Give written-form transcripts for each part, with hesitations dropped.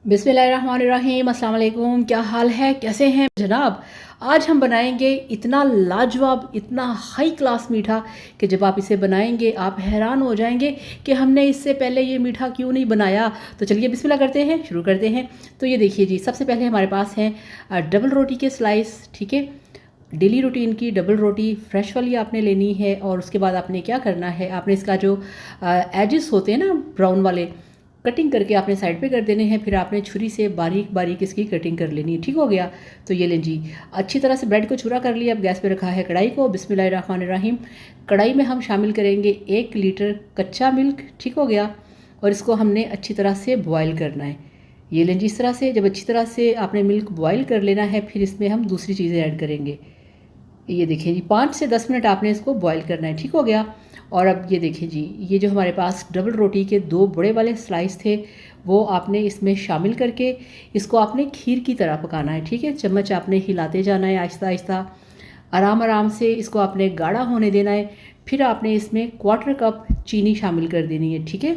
बिस्मिल्लाहिर्रहमानिर्रहीम, अस्सलाम वालेकुम। क्या हाल है, कैसे हैं जनाब। आज हम बनाएंगे इतना लाजवाब, इतना हाई क्लास मीठा कि जब आप इसे बनाएंगे आप हैरान हो जाएंगे कि हमने इससे पहले ये मीठा क्यों नहीं बनाया। तो चलिए बिस्मिल्लाह करते हैं, शुरू करते हैं। तो ये देखिए जी, सबसे पहले हमारे पास हैं डबल रोटी के स्लाइस। ठीक है, डेली रूटीन की डबल रोटी फ्रेश वाली आपने लेनी है। और उसके बाद आपने क्या करना है, आपने इसका जो एजेस होते हैं ना ब्राउन वाले, कटिंग करके आपने साइड पे कर देने हैं। फिर आपने छुरी से बारीक बारीक इसकी कटिंग कर लेनी है। ठीक हो गया। तो ये लें जी, अच्छी तरह से ब्रेड को छुरा कर लिया। अब गैस पे रखा है कढ़ाई को। बिस्मिल्लाहिर्रहमानिर्रहीम। कढ़ाई में हम शामिल करेंगे 1 लीटर कच्चा मिल्क। ठीक हो गया। और इसको हमने अच्छी तरह से बॉयल करना है। ये लें जी, इस तरह से जब अच्छी तरह से आपने मिल्क बॉयल कर लेना है, फिर इसमें हम दूसरी चीज़ें ऐड करेंगे। ये देखिए जी, 5 से 10 मिनट आपने इसको बॉईल करना है। ठीक हो गया। और अब ये देखिए जी, ये जो हमारे पास डबल रोटी के 2 बड़े वाले स्लाइस थे, वो आपने इसमें शामिल करके इसको आपने खीर की तरह पकाना है। ठीक है, चम्मच आपने हिलाते जाना है आहिस्ता आहिस्ता, आराम आराम से इसको आपने गाढ़ा होने देना है। फिर आपने इसमें 1/4 कप चीनी शामिल कर देनी है। ठीक है,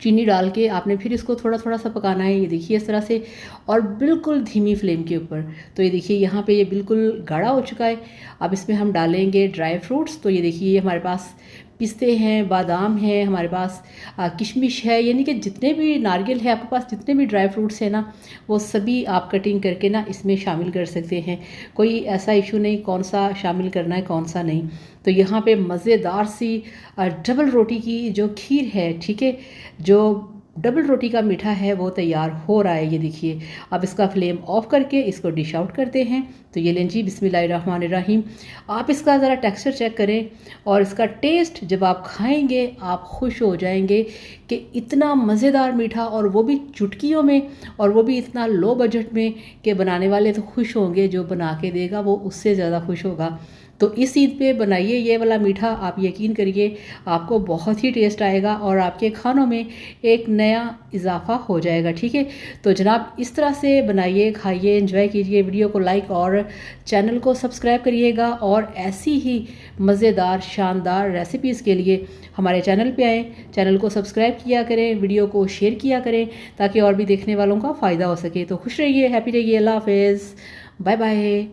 चीनी डाल के आपने फिर इसको थोड़ा थोड़ा सा पकाना है। ये देखिए इस तरह से, और बिल्कुल धीमी फ्लेम के ऊपर। तो ये देखिए यहाँ पे ये बिल्कुल गाढ़ा हो चुका है। अब इसमें हम डालेंगे ड्राई फ्रूट्स। तो ये देखिए, ये हमारे पास पिस्ते हैं, बादाम हैं, हमारे पास किशमिश है, यानी कि जितने भी नारियल है आपके पास, जितने भी ड्राई फ्रूट्स हैं ना, वो सभी आप कटिंग करके ना इसमें शामिल कर सकते हैं। कोई ऐसा इशू नहीं कौन सा शामिल करना है कौन सा नहीं। तो यहाँ पे मज़ेदार सी डबल रोटी की जो खीर है, ठीक है, जो डबल रोटी का मीठा है, वो तैयार हो रहा है। ये देखिए, अब इसका फ्लेम ऑफ करके इसको डिश आउट करते हैं। तो ये लें जी, बिस्मिल्लाहिर्रहमानिर्रहीम। आप इसका ज़रा टेक्सचर चेक करें और इसका टेस्ट जब आप खाएंगे आप खुश हो जाएंगे कि इतना मज़ेदार मीठा, और वो भी चुटकियों में, और वो भी इतना लो बजट में कि बनाने वाले तो खुश होंगे, जो बना के देगा वो उससे ज़्यादा खुश होगा। तो इस ईद पे बनाइए ये वाला मीठा, आप यकीन करिए आपको बहुत ही टेस्ट आएगा और आपके खानों में एक नया इजाफा हो जाएगा। ठीक है, तो जनाब इस तरह से बनाइए, खाइए, एंजॉय कीजिए। वीडियो को लाइक और चैनल को सब्सक्राइब करिएगा। और ऐसी ही मज़ेदार शानदार रेसिपीज़ के लिए हमारे चैनल पे आएँ, चैनल को सब्सक्राइब किया करें, वीडियो को शेयर किया करें, ताकि और भी देखने वालों का फ़ायदा हो सके। तो खुश रहिए, हैप्पी रहिए, अल्लाह हाफ़िज़, बाय बाय।